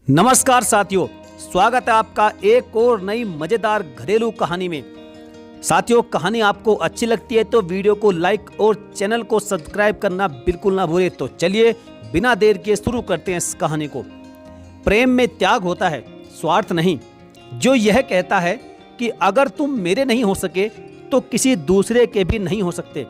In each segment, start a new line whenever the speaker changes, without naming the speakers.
नमस्कार साथियों, स्वागत है आपका एक और नई मजेदार घरेलू कहानी में। साथियों, कहानी आपको अच्छी लगती है तो वीडियो को लाइक और चैनल को सब्सक्राइब करना बिल्कुल ना भूलें। तो चलिए बिना देर के शुरू करते हैं इस कहानी को। प्रेम में त्याग होता है, स्वार्थ नहीं। जो यह कहता है कि अगर तुम मेरे नहीं हो सके तो किसी दूसरे के भी नहीं हो सकते।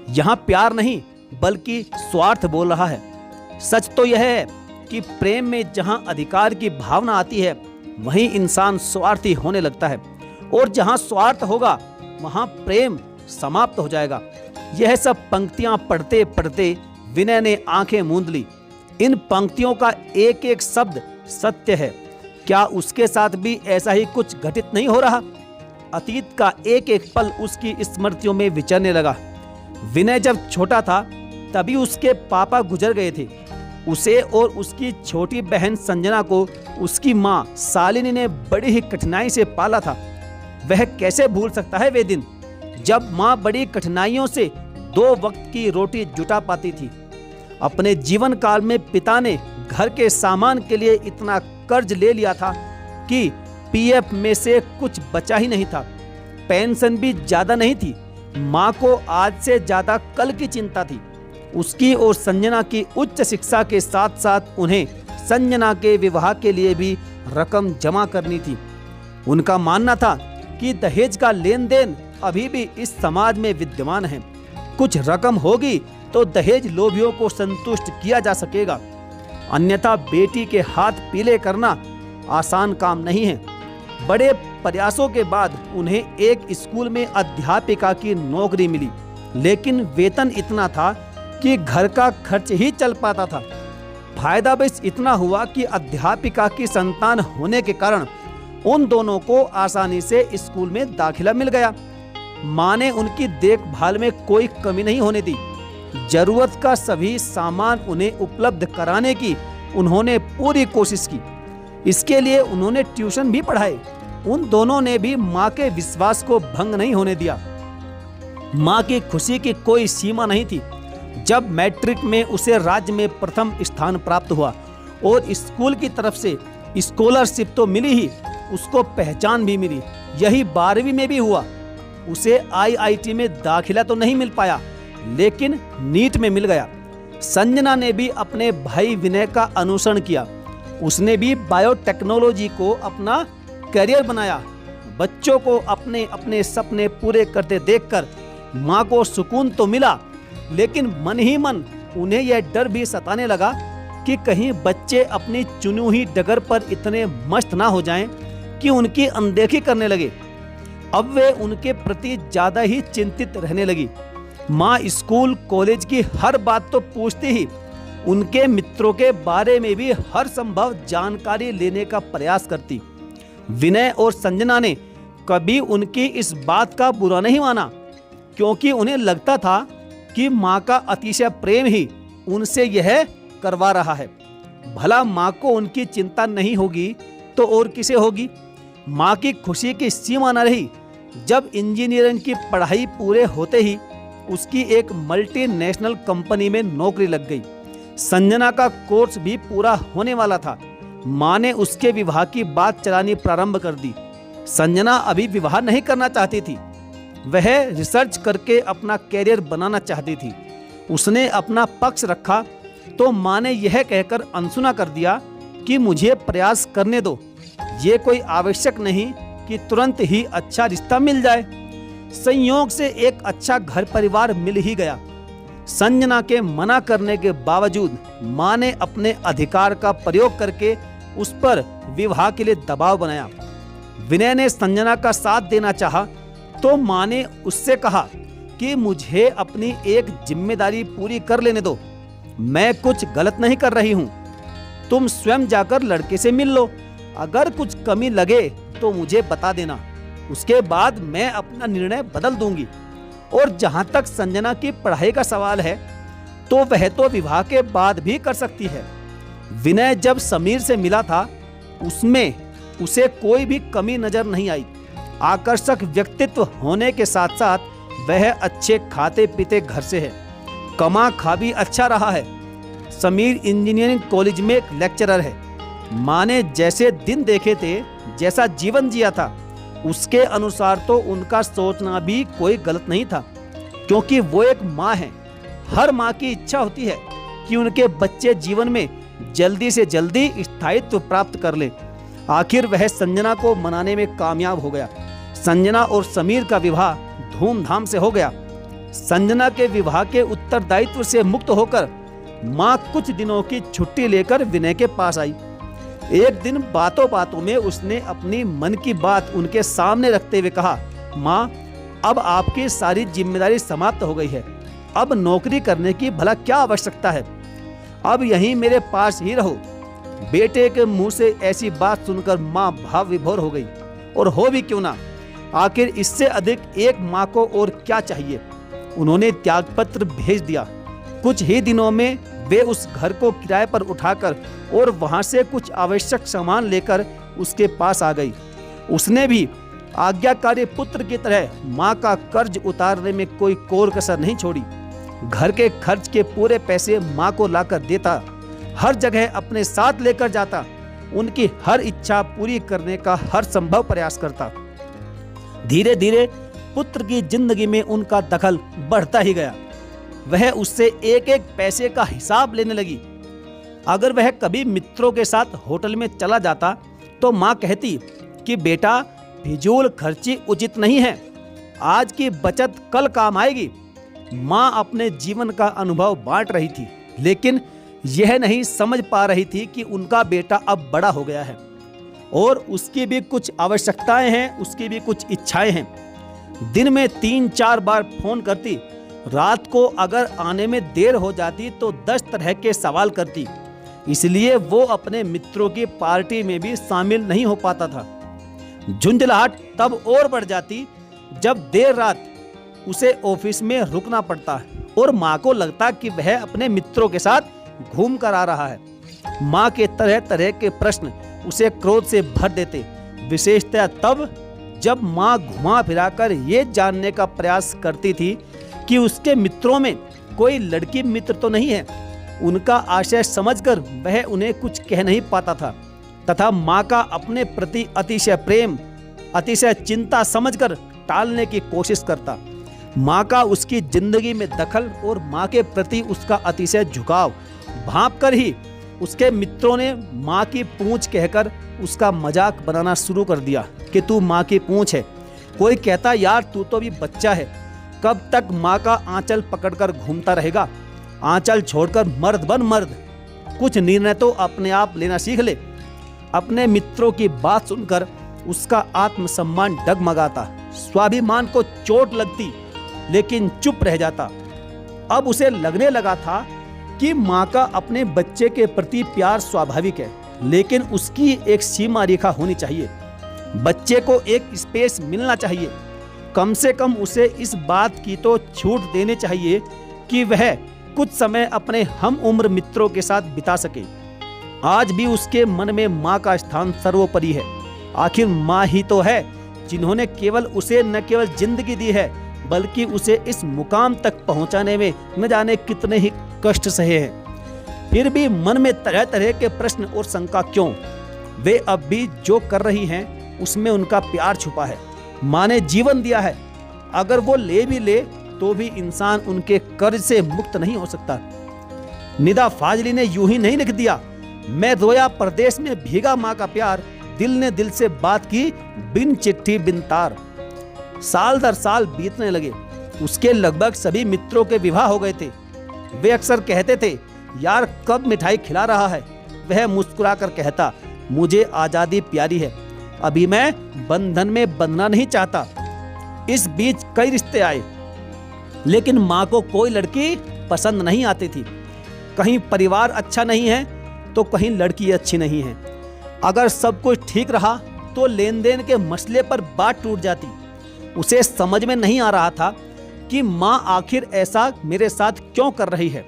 यहाँ प्यार नहीं बल्कि स्वार्थ बोल रहा है। सच तो यह है कि प्रेम में जहाँ अधिकार की भावना आती है वहीं इंसान स्वार्थी होने लगता है, और जहाँ स्वार्थ होगा वहाँ प्रेम समाप्त हो जाएगा। यह सब पंक्तियां पढ़ते पढ़ते विनय ने आंखें मूंद ली। इन पंक्तियों का एक एक शब्द सत्य है। क्या उसके साथ भी ऐसा ही कुछ घटित नहीं हो रहा? अतीत का एक एक पल उसकी स्मृतियों में विचरने लगा। विनय जब छोटा था तभी उसके पापा गुजर गए थे। उसे और उसकी छोटी बहन संजना को उसकी माँ शालिनी ने बड़ी ही कठिनाई से पाला था। वह कैसे भूल सकता है वे दिन जब माँ बड़ी कठिनाइयों से 2 वक्त की रोटी जुटा पाती थी। अपने जीवन काल में पिता ने घर के सामान के लिए इतना कर्ज ले लिया था कि पीएफ में से कुछ बचा ही नहीं था। पेंशन भी ज्यादा नहीं थी। माँ को आज से ज्यादा कल की चिंता थी। उसकी और संजना की उच्च शिक्षा के साथ साथ उन्हें संजना के विवाह के लिए भी रकम जमा करनी थी। उनका मानना था कि दहेज का लेन देन अभी भी इस समाज में विद्यमान है। कुछ रकम होगी तो दहेज लोभियों को संतुष्ट किया जा सकेगा, अन्यथा बेटी के हाथ पीले करना आसान काम नहीं है। बड़े प्रयासों के बाद उन्हें एक स्कूल में अध्यापिका की नौकरी मिली, लेकिन वेतन इतना था कि घर का खर्च ही चल पाता था। फायदा बस इतना हुआ कि अध्यापिका की संतान होने के कारण उन दोनों को आसानी से स्कूल में दाखिला मिल गया। माँ ने उनकी देखभाल में कोई कमी नहीं होने दी। जरूरत का सभी सामान उन्हें उपलब्ध कराने की उन्होंने पूरी कोशिश की। इसके लिए उन्होंने ट्यूशन भी पढ़ाए। उन दोनों ने भी माँ के विश्वास को भंग नहीं होने दिया। माँ की खुशी की कोई सीमा नहीं थी जब मैट्रिक में उसे राज्य में प्रथम स्थान प्राप्त हुआ, और स्कूल की तरफ से स्कॉलरशिप तो मिली ही, उसको पहचान भी मिली। यही 12वीं में भी हुआ। उसे आईआईटी में दाखिला तो नहीं मिल पाया, लेकिन नीट में मिल गया। संजना ने भी अपने भाई विनय का अनुसरण किया। उसने भी बायोटेक्नोलॉजी को अपना करियर बनाया। बच्चों को अपने अपने सपने पूरे करते देखकर माँ को सुकून तो मिला, लेकिन मन ही मन उन्हें यह डर भी सताने लगा कि कहीं बच्चे अपनी चुनी हुई डगर पर इतने मस्त ना हो जाएं कि उनकी अनदेखी करने लगे। अब वे उनके प्रति ज्यादा ही चिंतित रहने लगी। माँ स्कूल कॉलेज की हर बात तो पूछती ही, उनके मित्रों के बारे में भी हर संभव जानकारी लेने का प्रयास करती। विनय और संजना ने कभी उनकी इस बात का बुरा नहीं माना, क्योंकि उन्हें लगता था कि माँ का अतिशय प्रेम ही उनसे यह करवा रहा है। भला माँ को उनकी चिंता नहीं होगी तो और किसे होगी? माँ की खुशी की सीमा न रही जब इंजीनियरिंग की पढ़ाई पूरे होते ही उसकी एक मल्टीनेशनल कंपनी में नौकरी लग गई। संजना का कोर्स भी पूरा होने वाला था। माँ ने उसके विवाह की बात चलानी प्रारंभ कर दी। संजना अभी विवाह नहीं करना चाहती थी। वह रिसर्च करके अपना कैरियर बनाना चाहती थी। उसने अपना पक्ष रखा तो माँ ने यह कहकर अनसुना कर दिया कि मुझे प्रयास करने दो। ये कोई आवश्यक नहीं कि तुरंत ही अच्छा रिश्ता मिल जाए। संयोग से एक अच्छा घर परिवार मिल ही गया। संजना के मना करने के बावजूद माँ ने अपने अधिकार का प्रयोग करके उस पर विवाह के लिए दबाव बनाया। विनय ने संजना का साथ देना चाहा तो माँ ने उससे कहा कि मुझे अपनी एक जिम्मेदारी पूरी कर लेने दो। मैं कुछ गलत नहीं कर रही हूँ। तुम स्वयं जाकर लड़के से मिल लो। अगर कुछ कमी लगे तो मुझे बता देना। उसके बाद मैं अपना निर्णय बदल दूंगी। और जहाँ तक संजना की पढ़ाई का सवाल है तो वह तो विवाह के बाद भी कर सकती है। विनय जब समीर से मिला था उसमें उसे कोई भी कमी नजर नहीं आई। आकर्षक व्यक्तित्व होने के साथ साथ वह अच्छे खाते पीते घर से है। कमा खा भी अच्छा रहा है। समीर इंजीनियरिंग कॉलेज में एक लेक्चरर है। माँ ने जैसे दिन देखे थे, जैसा जीवन जिया था, उसके अनुसार तो उनका सोचना भी कोई गलत नहीं था, क्योंकि वो एक माँ है। हर माँ की इच्छा होती है कि उनके बच्चे जीवन में जल्दी से जल्दी स्थायित्व प्राप्त कर ले। आखिर वह संजना को मनाने में कामयाब हो गया। संजना और समीर का विवाह धूमधाम से हो गया। संजना के विवाह के उत्तरदायित्व से मुक्त होकर माँ कुछ दिनों की छुट्टी लेकर विनय के पास आई। एक दिन बातों बातों में उसने अपनी मन की बात उनके सामने रखते हुए कहा, माँ, अब आपकी सारी जिम्मेदारी समाप्त हो गई है। अब नौकरी करने की भला क्या आवश्यकता है? अब यहीं मेरे पास ही रहो। बेटे के मुंह से ऐसी बात सुनकर माँ भाव विभोर हो गई। और हो भी क्यों ना, आखिर इससे अधिक एक माँ को और क्या चाहिए। उन्होंने त्यागपत्र भेज दिया। कुछ ही दिनों में वे उस घर को किराए पर उठाकर और वहां से कुछ आवश्यक सामान लेकर उसके पास आ गई। उसने भी आज्ञाकारी पुत्र की तरह माँ का कर्ज उतारने में कोई कोर कसर नहीं छोड़ी। घर के खर्च के पूरे पैसे माँ को लाकर देता, हर जगह अपने साथ लेकर जाता, उनकी हर इच्छा पूरी करने का हर संभव प्रयास करता। धीरे धीरे पुत्र की जिंदगी में उनका दखल बढ़ता ही गया। वह उससे एक एक पैसे का हिसाब लेने लगी। अगर वह कभी मित्रों के साथ होटल में चला जाता तो माँ कहती कि बेटा, फिजूल खर्ची उचित नहीं है, आज की बचत कल काम आएगी। माँ अपने जीवन का अनुभव बांट रही थी, लेकिन यह नहीं समझ पा रही थी कि उनका बेटा अब बड़ा हो गया है और उसकी भी कुछ आवश्यकताएं हैं, उसकी भी कुछ इच्छाएं हैं। दिन में 3-4 बार फोन करती, रात को अगर आने में देर हो जाती तो 10 तरह के सवाल करती। इसलिए वो अपने मित्रों की पार्टी में भी शामिल नहीं हो पाता था। झुंझलाहट तब और बढ़ जाती जब देर रात उसे ऑफिस में रुकना पड़ता और माँ को लगता कि वह अपने मित्रों के साथ घूम कर आ रहा है। माँ के तरह तरह के प्रश्न उसे क्रोध से भर देते, विशेषतः तब जब माँ घुमा फिराकर ये जानने का प्रयास करती थी कि उसके मित्रों में कोई लड़की मित्र तो नहीं है। उनका आशय समझकर वह उन्हें कुछ कह नहीं पाता था तथा माँ का अपने प्रति अतिशय प्रेम, अतिशय चिंता समझकर टालने की कोशिश करता। माँ का उसकी जिंदगी में दखल और माँ के प्रति उसका अतिशय झुकाव भांपकर ही उसके मित्रों ने माँ की पूंछ कहकर उसका मजाक बनाना शुरू कर दिया कि तू माँ की पूंछ है। कोई कहता, यार तू तो भी बच्चा है, कब तक माँ का आंचल पकड़कर घूमता रहेगा? आंचल छोड़कर मर्द बन मर्द, कुछ निर्णय तो अपने आप लेना सीख ले। अपने मित्रों की बात सुनकर उसका आत्मसम्मान डगमगाता, स्वाभिमान को चोट लगती, लेकिन चुप रह जाता। अब उसे लगने लगा था कि माँ का अपने बच्चे के प्रति प्यार स्वाभाविक है, लेकिन उसकी एक सीमा रेखा होनी चाहिए। बच्चे को एक स्पेस मिलना चाहिए। कम से कम उसे इस बात की तो छूट देनी चाहिए कि वह कुछ समय अपने हम उम्र मित्रों के साथ बिता सके। आज भी उसके मन में माँ का स्थान सर्वोपरि है। आखिर माँ ही तो है जिन्होंने केवल उसे न केवल जिंदगी दी है, बल्कि उसे इस मुकाम तक पहुंचाने में न जाने कितने ही कष्ट सहे हैं। फिर भी मन में तरह तरह के प्रश्न और शंका क्यों? वे अब भी जो कर रही हैं उसमें उनका प्यार छुपा है। माँ ने जीवन दिया है, अगर वो ले भी ले तो भी इंसान उनके कर्ज से मुक्त नहीं हो सकता। निदा फाजली ने यूं ही नहीं लिख दिया, मैं रोया परदेश में भीगा माँ का प्यार, दिल ने दिल से बात की बिन चिट्ठी बिन तार। साल दर साल बीतने लगे। उसके लगभग सभी मित्रों के विवाह हो गए थे। वे अक्सर कहते थे, यार कब मिठाई खिला रहा है? वह मुस्कुराकर कहता, मुझे आजादी प्यारी है, अभी मैं बंधन में बंधना नहीं चाहता। इस बीच कई रिश्ते आए, लेकिन माँ को कोई लड़की पसंद नहीं आती थी। कहीं परिवार अच्छा नहीं है तो कहीं लड़की अच्छी नहीं है। अगर सब कुछ ठीक रहा तो लेन देन के मसले पर बात टूट जाती। उसे समझ में नहीं आ रहा था कि माँ आखिर ऐसा मेरे साथ क्यों कर रही है।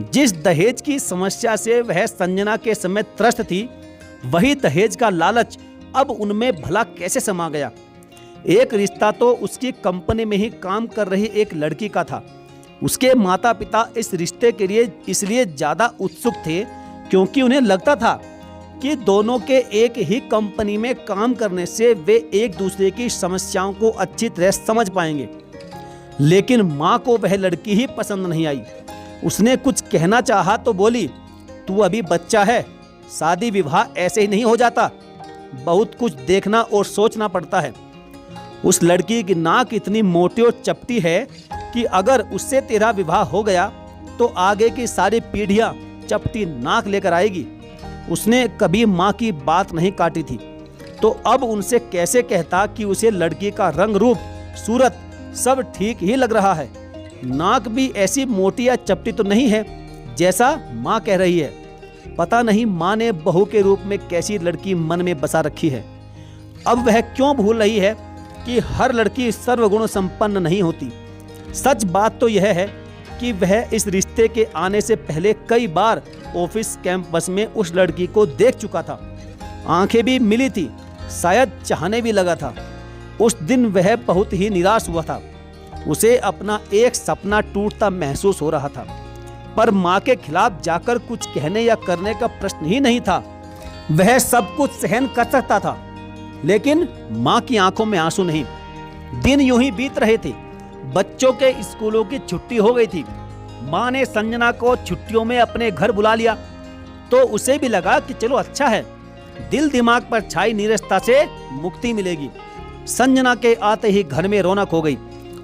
जिस दहेज की समस्या से वह संजना के समय त्रस्त थी, वही दहेज का लालच अब उनमें भला कैसे समा गया। एक रिश्ता तो उसकी कंपनी में ही काम कर रही एक लड़की का था। उसके माता पिता इस रिश्ते के लिए इसलिए ज्यादा उत्सुक थे क्योंकि उन्हें लगता था कि दोनों के एक ही कंपनी में काम करने से वे एक दूसरे की समस्याओं को अच्छी तरह समझ पाएंगे। लेकिन माँ को वह लड़की ही पसंद नहीं आई। उसने कुछ कहना चाहा तो बोली, तू अभी बच्चा है, शादी विवाह ऐसे ही नहीं हो जाता, बहुत कुछ देखना और सोचना पड़ता है। उस लड़की की नाक इतनी मोटी और चपटी है कि अगर उससे तेरा विवाह हो गया तो आगे की सारी पीढ़ियां चपटी नाक लेकर आएगी। उसने कभी माँ की बात नहीं काटी थी, तो अब उनसे कैसे कहता कि उसे लड़की का रंग रूप सूरत सब ठीक ही लग रहा है। नाक भी ऐसी मोटी या चपटी तो नहीं है जैसा माँ कह रही है। पता नहीं माँ ने बहू के रूप में कैसी लड़की मन में बसा रखी है। अब वह क्यों भूल रही है कि हर लड़की सर्वगुण संपन्न नहीं होती। सच बात तो यह है कि वह इस रिश्ते के आने से पहले कई बार ऑफिस कैंपस में उस लड़की को देख चुका था। आंखें भी मिली थी, शायद चाहने भी लगा था। उस दिन वह बहुत ही निराश हुआ था। उसे अपना एक सपना टूटता महसूस हो रहा था, पर माँ के खिलाफ जाकर कुछ कहने या करने का प्रश्न ही नहीं था। वह सब कुछ सहन कर सकता था, लेकिन माँ की आंखों में आंसू नहीं। दिन यूं ही बीत रहे थे। बच्चों के स्कूलों की छुट्टी हो गई थी। माँ ने संजना को छुट्टियों में अपने घर बुला लिया तो उसे भी लगा कि चलो अच्छा है, दिल दिमाग पर छाई नीरसता से मुक्ति मिलेगी। संजना के आते ही घर में रौनक हो गई।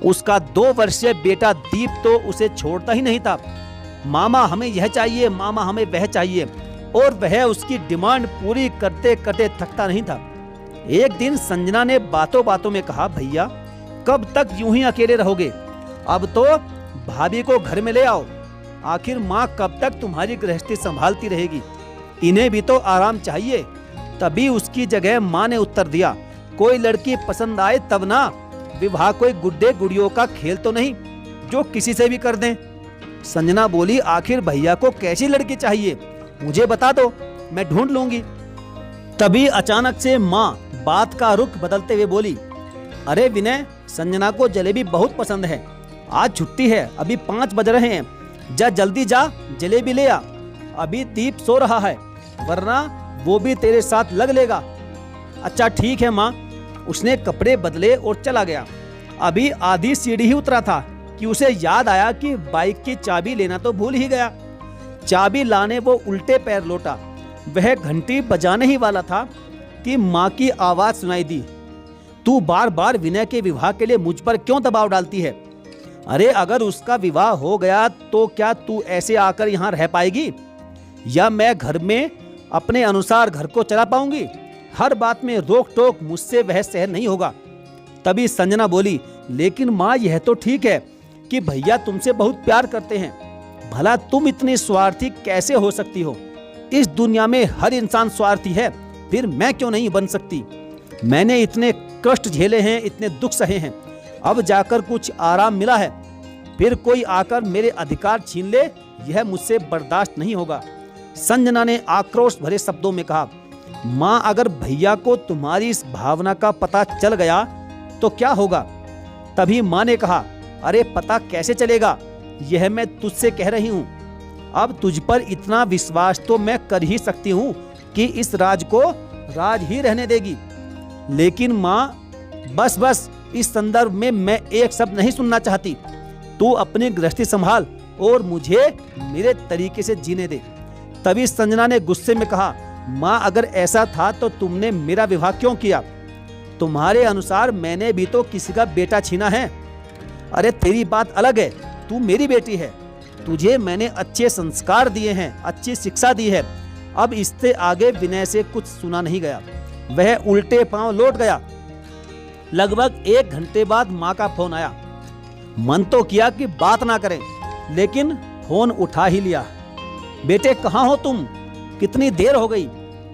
उसका 2 वर्षीय बेटा दीप तो उसे छोड़ता ही नहीं था। मामा हमें यह चाहिए, मामा हमें वह चाहिए, और वह उसकी डिमांड पूरी करते करते थकता नहीं था। एक दिन संजना ने बातों बातों में कहा, भैया कब तक यूं ही अकेले रहोगे? अब तो भाभी को घर में ले आओ। आखिर माँ कब तक तुम्हारी गृहस्थी संभालती रहेगी? इन्हें भी तो आराम चाहिए। तभी उसकी जगह माँ ने उत्तर दिया, कोई लड़की पसंद आए तब ना, विवाह कोई गुड्डे गुड़ियों का खेल तो नहीं जो किसी से भी कर दें। संजना बोली, आखिर भैया को कैसी लड़की चाहिए मुझे बता दो, मैं ढूंढ लूंगी। तभी अचानक से माँ बात का रुख बदलते हुए बोली, अरे विनय, संजना को जलेबी बहुत पसंद है। आज छुट्टी है, अभी 5 बज रहे हैं, जा जल्दी जा जलेबी ले आ। अभी दीप सो रहा है, वरना वो भी तेरे साथ लग लेगा। अच्छा ठीक है माँ। उसने कपड़े बदले और चला गया। अभी आधी सीढ़ी ही उतरा था कि उसे याद आया कि बाइक की चाबी लेना तो भूल ही गया। चाबी लाने वो उल्टे पैर लौटा। वह घंटी बजाने ही वाला था कि माँ की आवाज सुनाई दी, तू बार बार विनय के विवाह के लिए मुझ पर क्यों दबाव डालती है? अरे अगर उसका विवाह हो गया तो क्या तू ऐसे आकर यहाँ रह पाएगी, या मैं घर में अपने अनुसार घर को चला पाऊंगी? हर बात में रोक टोक मुझसे वह सहन नहीं होगा। तभी संजना बोली, लेकिन माँ यह तो ठीक है कि भैया तुमसे बहुत प्यार करते हैं, भला तुम इतनी स्वार्थी कैसे हो सकती हो? इस दुनिया में हर इंसान स्वार्थी है, फिर मैं क्यों नहीं बन सकती? मैंने इतने कष्ट झेले हैं, इतने दुख सहे हैं, अब जाकर कुछ आराम मिला है, फिर कोई आकर मेरे अधिकार छीन ले, यह मुझसे बर्दाश्त नहीं होगा। संजना ने आक्रोश भरे शब्दों में कहा, माँ अगर भैया को तुम्हारी इस भावना का पता चल गया तो क्या होगा? तभी माँ ने कहा, अरे पता कैसे चलेगा, यह मैं तुझसे कह रही हूँ। अब तुझ पर इतना विश्वास तो मैं कर ही सकती हूँ कि इस राज को राज ही रहने देगी। लेकिन माँ बस इस संदर्भ में मैं एक शब्द नहीं सुनना चाहती। तू अपनी गृहस्थी संभाल और मुझे मेरे तरीके से जीने दे। तभी संजना ने गुस्से में कहा, माँ अगर ऐसा था तो तुमने मेरा विवाह क्यों किया? तुम्हारे अनुसार मैंने भी तो किसी का बेटा छीना है। अरे तेरी बात अलग है, तू मेरी बेटी है, तुझे मैंने अच्छे संस्कार दिए हैं, अच्छी शिक्षा दी है। अब इससे आगे विनय से कुछ सुना नहीं गया। वह उल्टे पांव लौट गया। लगभग 1 घंटे बाद माँ का फोन आया। मन तो किया कि बात ना करें, लेकिन फोन उठा ही लिया। बेटे कहाँ हो तुम? कितनी देर हो गई,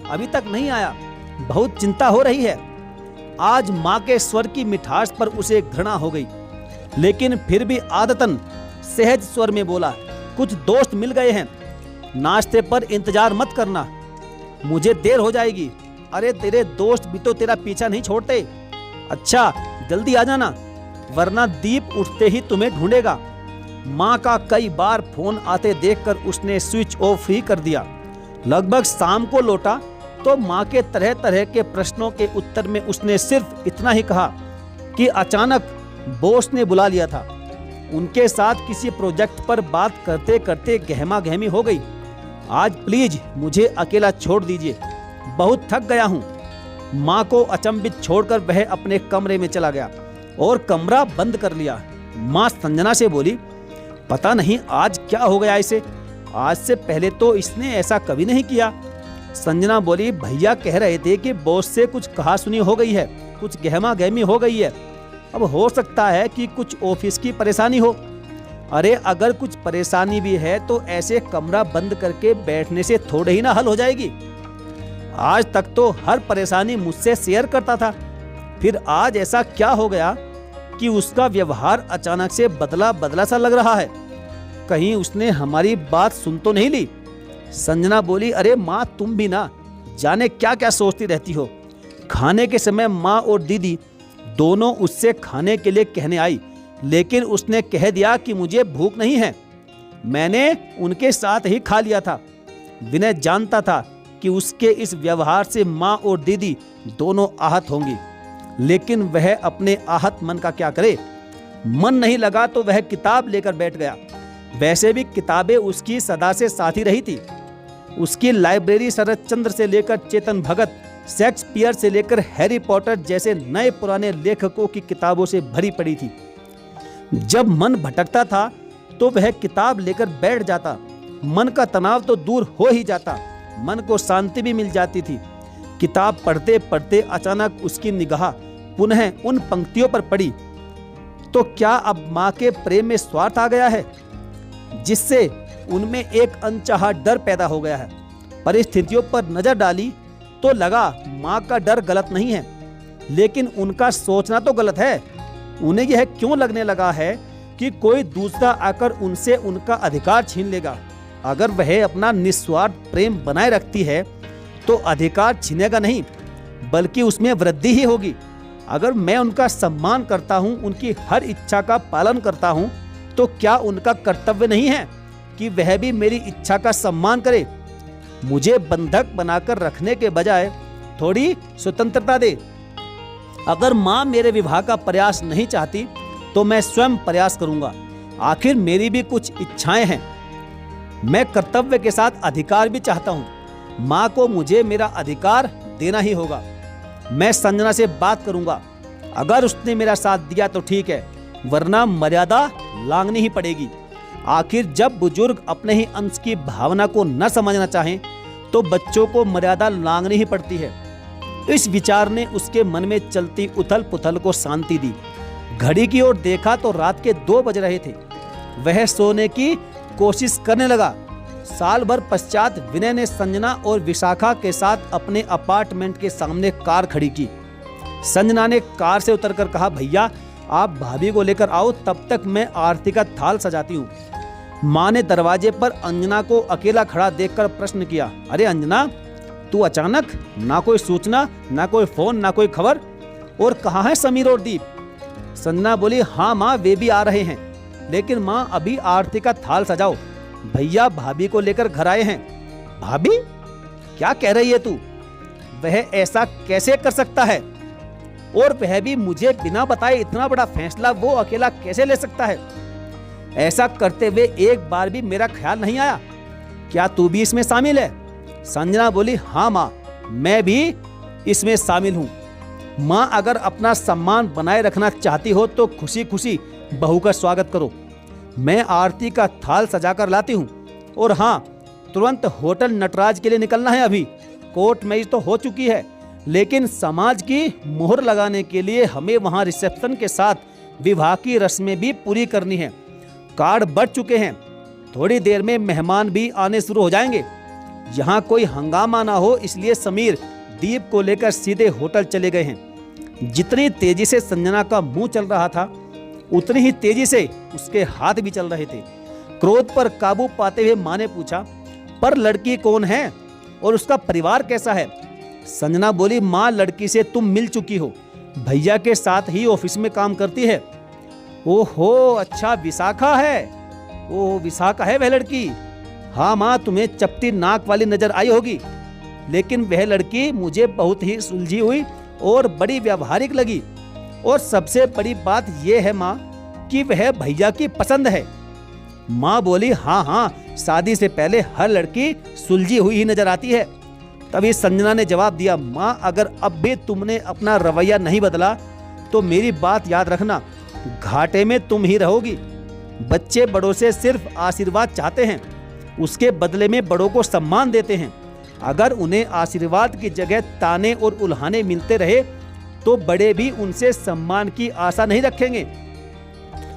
अभी तक नहीं आया, बहुत चिंता हो रही है। आज माँ के स्वर की मिठास पर उसे घृणा हो गई, लेकिन फिर भी आदतन सहज स्वर में बोला, कुछ दोस्त मिल गए हैं, नाश्ते पर इंतजार मत करना, मुझे देर हो जाएगी। अरे तेरे दोस्त भी तो तेरा पीछा नहीं छोड़ते। अच्छा जल्दी आ जाना, वरना दीप उठते ही तुम्हें ढूंढेगा। माँ का कई बार फोन आते देखकर उसने स्विच ऑफ ही कर दिया। लगभग शाम को लौटा तो माँ के तरह तरह के प्रश्नों के उत्तर में उसने सिर्फ इतना ही कहा कि अचानक बॉस ने बुला लिया था। उनके साथ किसी प्रोजेक्ट पर बात करते करते गहमा गहमी हो गई। आज प्लीज मुझे अकेला छोड़ दीजिए, बहुत थक गया हूँ। माँ को अचंभित छोड़कर वह अपने कमरे में चला गया और कमरा बंद कर लिया। माँ संजना से बोली, पता नहीं आज क्या हो गया इसे, आज से पहले तो इसने ऐसा कभी नहीं किया। संजना बोली, भैया कह रहे थे कि बॉस से कुछ कहा सुनी हो गई है, कुछ गहमा गहमी हो गई है। अब हो सकता है कि कुछ ऑफिस की परेशानी हो। अरे अगर कुछ परेशानी भी है तो ऐसे कमरा बंद करके बैठने से थोड़े ही ना हल हो जाएगी। आज तक तो हर परेशानी मुझसे शेयर करता था, फिर आज ऐसा क्या हो गया कि उसका व्यवहार अचानक से बदला बदला सा लग रहा है। कहीं उसने हमारी बात सुन तो नहीं ली। संजना बोली, अरे माँ तुम भी ना जाने क्या क्या सोचती रहती हो। खाने के समय माँ और दीदी दोनों उससे खाने के लिए कहने आई, लेकिन उसने कह दिया कि मुझे भूख नहीं है। मैंने उनके साथ ही खा लिया था। विनय जानता था कि उसके इस व्यवहार से माँ और दीदी दोनों आहत होंगी, लेकिन वह अपने आहत मन का क्या करे। मन नहीं लगा तो वह किताब लेकर बैठ गया। वैसे भी किताबें उसकी सदा से साथी रही थी। उसकी लाइब्रेरी शरद चंद्र से लेकर चेतन भगत, शेक्सपियर से लेकर हैरी पॉटर जैसे नए पुराने लेखकों की किताबों से भरी पड़ी थी। जब मन भटकता था तो वह किताब लेकर बैठ जाता। मन का तनाव तो दूर हो ही जाता, मन को शांति भी मिल जाती थी। किताब पढ़ते पढ़ते अचानक उसकी निगाह पुनः उन पंक्तियों पर पड़ी। तो क्या अब माँ के प्रेम में स्वार्थ आ गया है, जिससे उनमें एक अनचाहा डर पैदा हो गया है। परिस्थितियों पर नजर डाली तो लगा माँ का डर गलत नहीं है, लेकिन उनका सोचना तो गलत है। उन्हें यह क्यों लगने लगा है कि कोई दूसरा आकर उनसे उनका अधिकार छीन लेगा। अगर वह अपना निस्वार्थ प्रेम बनाए रखती है तो अधिकार छीनेगा नहीं, बल्कि उसमें वृद्धि ही होगी। अगर मैं उनका सम्मान करता हूँ, उनकी हर इच्छा का पालन करता हूँ, तो क्या उनका कर्तव्य नहीं है कि वह भी मेरी इच्छा का सम्मान करे। मुझे बंधक बनाकर रखने के बजाय थोड़ी स्वतंत्रता दे। अगर माँ मेरे विवाह का प्रयास नहीं चाहती तो मैं स्वयं प्रयास करूंगा। आखिर मेरी भी कुछ इच्छाएं हैं। मैं कर्तव्य के साथ अधिकार भी चाहता हूँ। माँ को मुझे मेरा अधिकार देना ही होगा। मैं संजना से बात करूंगा। अगर उसने मेरा साथ दिया तो ठीक है, वरना मर्यादा लांघनी ही पड़ेगी। आखिर जब बुजुर्ग अपने ही अंश की भावना को न समझना चाहें तो बच्चों को मर्यादा लांघनी ही पड़ती है। इस विचार ने उसके मन में चलती उथल पुथल को शांति दी। घड़ी की ओर देखा तो रात के 2 बज रहे थे। वह सोने की कोशिश करने लगा। साल भर पश्चात विनय ने संजना और विशाखा के साथ अपने अपार्टमेंट के सामने कार खड़ी की। संजना ने कार से उतरकर कहा, भैया आप भाभी को लेकर आओ, तब तक मैं आरती का थाल सजाती हूँ। माँ ने दरवाजे पर अंजना को अकेला खड़ा देखकर प्रश्न किया, अरे अंजना, तू अचानक, ना कोई सूचना, ना कोई फोन, ना कोई खबर, और कहाँ है समीर और दीप? संजना बोली, हाँ माँ वे भी आ रहे हैं, लेकिन माँ अभी आरती का थाल सजाओ, भैया भाभी को लेकर घर आए हैं। भाभी? क्या कह रही है तू? वह ऐसा कैसे कर सकता है, और वह भी मुझे बिना बताए इतना बड़ा फैसला वो अकेला कैसे ले सकता है? ऐसा करते हुए एक बार भी मेरा ख्याल नहीं आया। क्या तू भी इसमें शामिल है? संजना बोली, हाँ माँ, मैं भी इसमें शामिल हूँ। माँ अगर अपना सम्मान बनाए रखना चाहती हो तो खुशी खुशी बहू का स्वागत करो। मैं आरती का थाल सजाकर लाती हूँ। और हाँ, तुरंत होटल नटराज के लिए निकलना है। अभी कोर्ट मैरिज तो हो चुकी है, लेकिन समाज की मोहर लगाने के लिए हमें वहाँ रिसेप्शन के साथ विवाह की रस्में भी पूरी करनी है। कार्ड बढ़ चुके हैं, थोड़ी देर में मेहमान भी आने शुरू हो जाएंगे। यहाँ कोई हंगामा ना हो, इसलिए समीर दीप को लेकर सीधे होटल चले गए हैं। जितनी तेजी से संजना का मुंह चल रहा था, उतनी ही तेजी से उसके हाथ भी चल रहे थे। क्रोध पर काबू पाते हुए माँ ने पूछा, पर लड़की कौन है और उसका परिवार कैसा है? संजना बोली, माँ मां से तुम मिल चुकी हो, भैया के साथ ही ऑफिस में काम करती है। ओहो, अच्छा विशाखा है। ओह विशाखा है वह लड़की। हाँ माँ, तुम्हें चपटी नाक वाली नजर आई होगी। लेकिन वह लड़की मुझे बहुत ही सुलझी हुई और बड़ी व्यवहारिक लगी। और सबसे बड़ी बात यह है माँ कि वह भैया की पसंद है। माँ बोली, हाँ हाँ, शादी से पहले हर लड़की सुलझी हुई ही नजर आती है। तभी संजना ने जवाब दिया, माँ अगर अब भी तुमने अपना रवैया नहीं बदला तो मेरी बात याद रखना, घाटे में तुम ही रहोगी। बच्चे बड़ों से सिर्फ आशीर्वाद चाहते हैं, उसके बदले में बड़ों को सम्मान देते हैं। अगर उन्हें आशीर्वाद की जगह ताने और उल्हाने मिलते रहे तो बड़े भी उनसे सम्मान की आशा नहीं रखेंगे।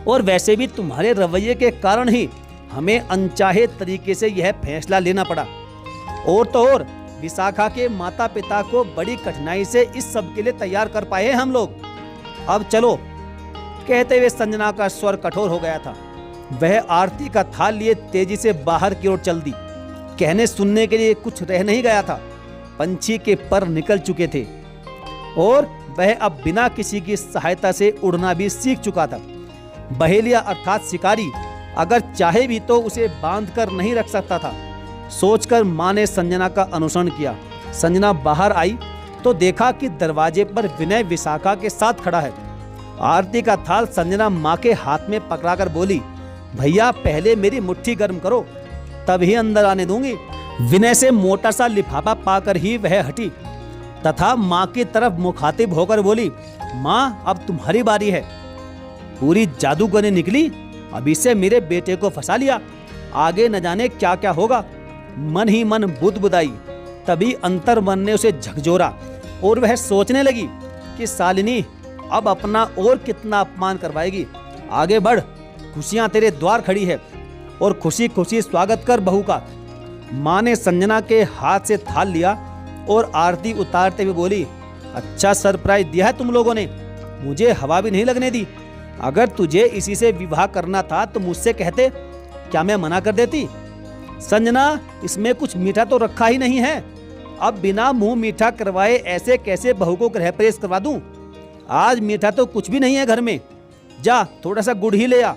और वैसे भी तुम्हारे रवैये के कारण ही हमें अनचाहे तरीके से यह फैसला लेना पड़ा। और तो और विशाखा के माता पिता को बड़ी कठिनाई से इस सब के लिए तैयार कर पाए हम लोग। अब चलो, कहते हुए संजना का स्वर कठोर हो गया था। वह आरती का थाल लिए तेजी से बाहर की ओर चल दी। कहने सुनने के लिए कुछ रह नहीं गया था। पंछी के पर निकल चुके थे और वह अब बिना किसी की सहायता से उड़ना भी सीख चुका था। बहेलिया अर्थात शिकारी अगर चाहे भी तो उसे बांध कर नहीं रख सकता था। सोचकर माँ ने संजना का अनुसरण किया। संजना बाहर आई तो देखा कि दरवाजे पर विनय विशाखा के साथ खड़ा है। आरती का थाल संजना माँ के हाथ में पकड़ाकर बोली, भैया पहले मेरी मुट्ठी गर्म करो तभी अंदर आने दूंगी। विनय से मोटा सा लिफाफा पाकर ही वह हटी तथा माँ की तरफ मुखातिब होकर बोली, माँ अब तुम्हारी बारी है। पूरी जादूगरनी निकली, अभी से मेरे बेटे को फंसा लिया, आगे न जाने क्या क्या होगा। मन ही मन बुदबुदाई। तभी अंतर मन ने उसे झकझोरा और वह सोचने लगी कि शालिनी अब अपना और कितना अपमान करवाएगी। आगे बढ़, खुशियां तेरे द्वार खड़ी है और खुशी खुशी स्वागत कर बहू का। माँ ने संजना के हाथ से थाल लिया और आरती उतारते हुए बोली, अच्छा सरप्राइज दिया है तुम लोगों ने, मुझे हवा भी नहीं लगने दी। अगर तुझे इसी से विवाह करना था तो मुझसे कहते, क्या मैं मना कर देती? संजना इसमें कुछ मीठा तो रखा ही नहीं है। अब बिना मुंह मीठा करवाए ऐसे कैसे बहू को गृह प्रवेश करवा दूं? आज मीठा तो कुछ भी नहीं है घर में, जा थोड़ा सा गुड़ ही ले आ।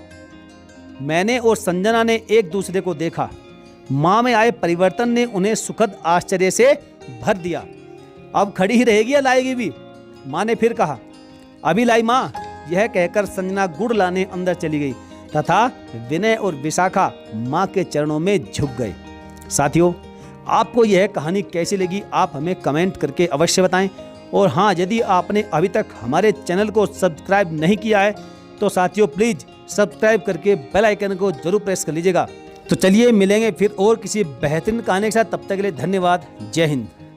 मैंने और संजना ने एक दूसरे को देखा। माँ में आए परिवर्तन ने उन्हें सुखद आश्चर्य से भर दिया। अब खड़ी ही रहेगी या लाएगी भी? माँ ने फिर कहा, अभी लाई माँ। यह कहकर संजना गुड़ लाने अंदर चली गई तथा विनय और विशाखा माँ के चरणों में झुक गए। साथियों, आपको यह कहानी कैसी लगी आप हमें कमेंट करके अवश्य बताएं। और हाँ, यदि आपने अभी तक हमारे चैनल को सब्सक्राइब नहीं किया है तो साथियों प्लीज़ सब्सक्राइब करके बेल आइकन को जरूर प्रेस कर लीजिएगा। तो चलिए मिलेंगे फिर और किसी बेहतरीन कहानी के साथ। तब तक के लिए धन्यवाद। जय हिंद।